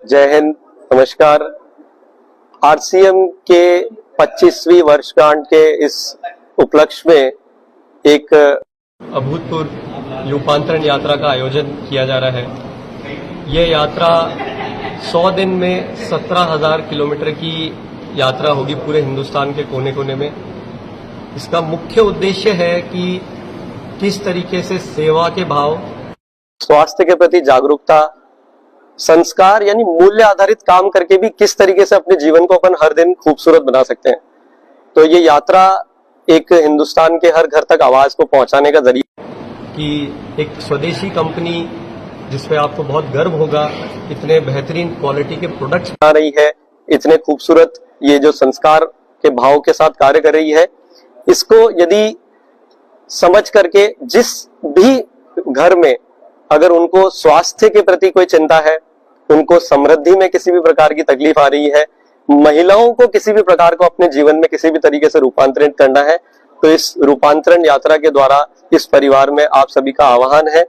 जय हिंद, नमस्कार। आरसीएम के 25वीं वर्षगांठ के इस उपलक्ष्य में एक अभूतपूर्व रूपांतरण यात्रा का आयोजन किया जा रहा है। ये यात्रा 100 दिन में 17,000 किलोमीटर की यात्रा होगी पूरे हिंदुस्तान के कोने कोने में। इसका मुख्य उद्देश्य है कि किस तरीके से सेवा के भाव, स्वास्थ्य के प्रति जागरूकता, संस्कार यानी मूल्य आधारित काम करके भी किस तरीके से अपने जीवन को अपन हर दिन खूबसूरत बना सकते हैं। तो ये यात्रा एक हिंदुस्तान के हर घर तक आवाज को पहुंचाने का जरिया कि एक स्वदेशी कंपनी जिसपे आपको बहुत गर्व होगा, इतने बेहतरीन क्वालिटी के प्रोडक्ट्स बना रही है, इतने खूबसूरत ये जो संस्कार के भाव के साथ कार्य कर रही है, इसको यदि समझ करके जिस भी घर में अगर उनको स्वास्थ्य के प्रति कोई चिंता है, उनको समृद्धि में किसी भी प्रकार की तकलीफ आ रही है, महिलाओं को किसी भी प्रकार को अपने जीवन में किसी भी तरीके से रूपांतरित करना है, तो इस रूपांतरण यात्रा के द्वारा इस परिवार में आप सभी का आह्वान है,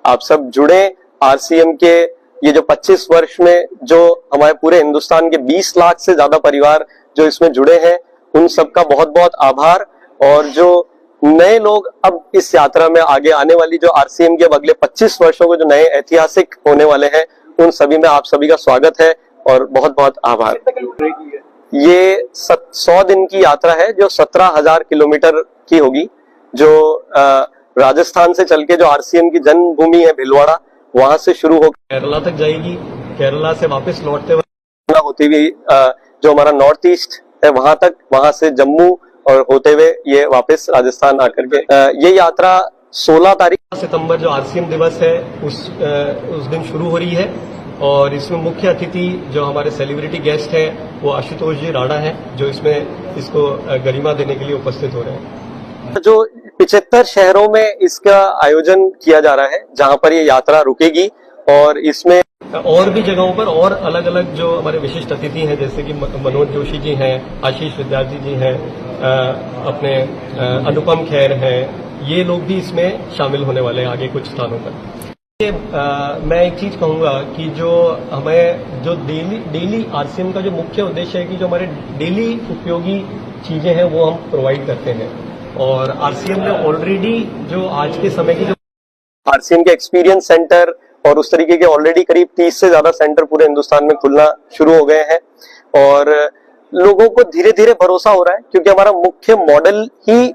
आप सब जुड़े। आरसीएम के ये जो 25 वर्ष में जो हमारे पूरे हिंदुस्तान के 20 लाख से ज्यादा परिवार जो इसमें जुड़े हैं, उन सबका बहुत बहुत आभार। और जो नए लोग अब इस यात्रा में आगे आने वाली जो आरसीएम के अगले 25 वर्षों को जो नए ऐतिहासिक होने वाले हैं, उन सभी में आप सभी का स्वागत है और बहुत बहुत आभार। ये 100 दिन की यात्रा है जो 17,000 किलोमीटर की होगी, जो राजस्थान से चल के जो आरसीएम की जन्मभूमि है भिलवाड़ा, वहां से शुरू होकर केरला तक जाएगी। केरला से वापस लौटते हुए होती हुई जो हमारा नॉर्थ ईस्ट है वहां तक, वहां से जम्मू और होते हुए ये वापस राजस्थान आकर के ये यात्रा 16 तारीख सितंबर जो आरसीएम दिवस है उस दिन शुरू हो रही है। और इसमें मुख्य अतिथि जो हमारे सेलिब्रिटी गेस्ट है वो आशुतोष जी राणा है, जो इसमें इसको गरिमा देने के लिए उपस्थित हो रहे हैं। जो 75 शहरों में इसका आयोजन किया जा रहा है, जहां पर ये यात्रा रुकेगी, और इसमें और भी जगहों पर और अलग अलग जो हमारे विशिष्ट अतिथि हैं, जैसे कि मनोज जोशी जी हैं, आशीष विद्यार्थी जी हैं, अपने अनुपम खेर हैं, ये लोग भी इसमें शामिल होने वाले हैं आगे कुछ स्थानों पर। मैं एक चीज कहूंगा कि जो हमें जो डेली आरसीएम का जो मुख्य उद्देश्य है कि जो हमारे डेली उपयोगी चीजें हैं वो हम प्रोवाइड करते हैं। और आरसीएम ने ऑलरेडी जो आज के समय की जो आरसीएम के एक्सपीरियंस सेंटर और उस तरीके के ऑलरेडी करीब 30 से ज्यादा सेंटर पूरे हिंदुस्तान में खुलना शुरू हो गए हैं, और लोगों को धीरे धीरे भरोसा हो रहा है, क्योंकि हमारा मुख्य मॉडल ही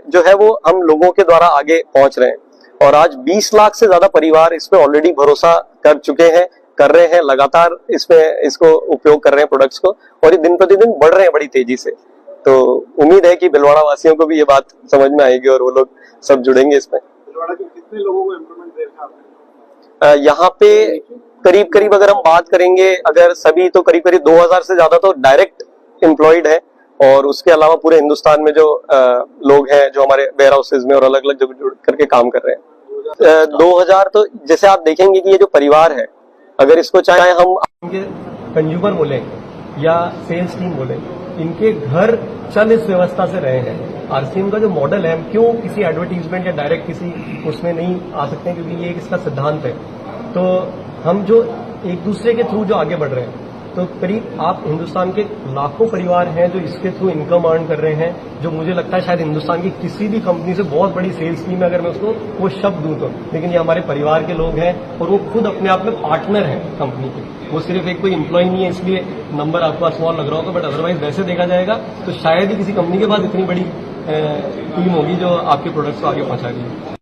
जो है वो हम लोगों के द्वारा आगे पहुंच रहे हैं। और आज 20 लाख से ज्यादा परिवार इसमें ऑलरेडी भरोसा कर चुके हैं, कर रहे हैं, लगातार इसमें इसको उपयोग कर रहे हैं प्रोडक्ट्स को, और ये दिन प्रतिदिन बढ़ रहे हैं बड़ी तेजी से। तो उम्मीद है कि भिलवाड़ा वासियों को भी ये बात समझ में आएगी और वो लोग सब जुड़ेंगे इसमें। भिलवाड़ा के कितने लोगों को एम्प्लॉयमेंट देगा? यहाँ पे करीब करीब अगर हम बात करेंगे, अगर सभी, तो करीब करीब 2000 से ज्यादा तो डायरेक्ट एम्प्लॉयड है, और उसके अलावा पूरे हिंदुस्तान में जो लोग हैं जो हमारे वेयर हाउसेज में और अलग अलग जगह जुड़ करके काम कर रहे हैं। 2000 तो जैसे आप देखेंगे कि ये जो परिवार है, अगर इसको चाहे हम कंज्यूमर बोले या सेल्स टीम बोले, इनके घर चल इस व्यवस्था से रहे हैं। आरसीएम का जो मॉडल है, हम क्यों किसी एडवर्टीजमेंट या डायरेक्ट किसी उसमें नहीं आ सकते हैं, क्योंकि ये इसका सिद्धांत है। तो हम जो एक दूसरे के थ्रू जो आगे बढ़ रहे हैं, तो करीब आप हिंदुस्तान के लाखों परिवार हैं जो इसके थ्रू इनकम अर्न कर रहे हैं, जो मुझे लगता है शायद हिंदुस्तान की किसी भी कंपनी से बहुत बड़ी सेल्स टीम है, अगर मैं उसको वो शब्द दूं तो। लेकिन ये हमारे परिवार के लोग हैं, और वो खुद अपने आप में पार्टनर हैं कंपनी के, वो सिर्फ एक कोई एम्प्लॉय नहीं है, इसलिए नंबर आपको स्मॉल लग रहा होगा, बट अदरवाइज वैसे देखा जाएगा तो शायद ही किसी कंपनी के पास इतनी बड़ी टीम होगी जो आपके प्रोडक्ट्स को आगे पहुंचा रही है।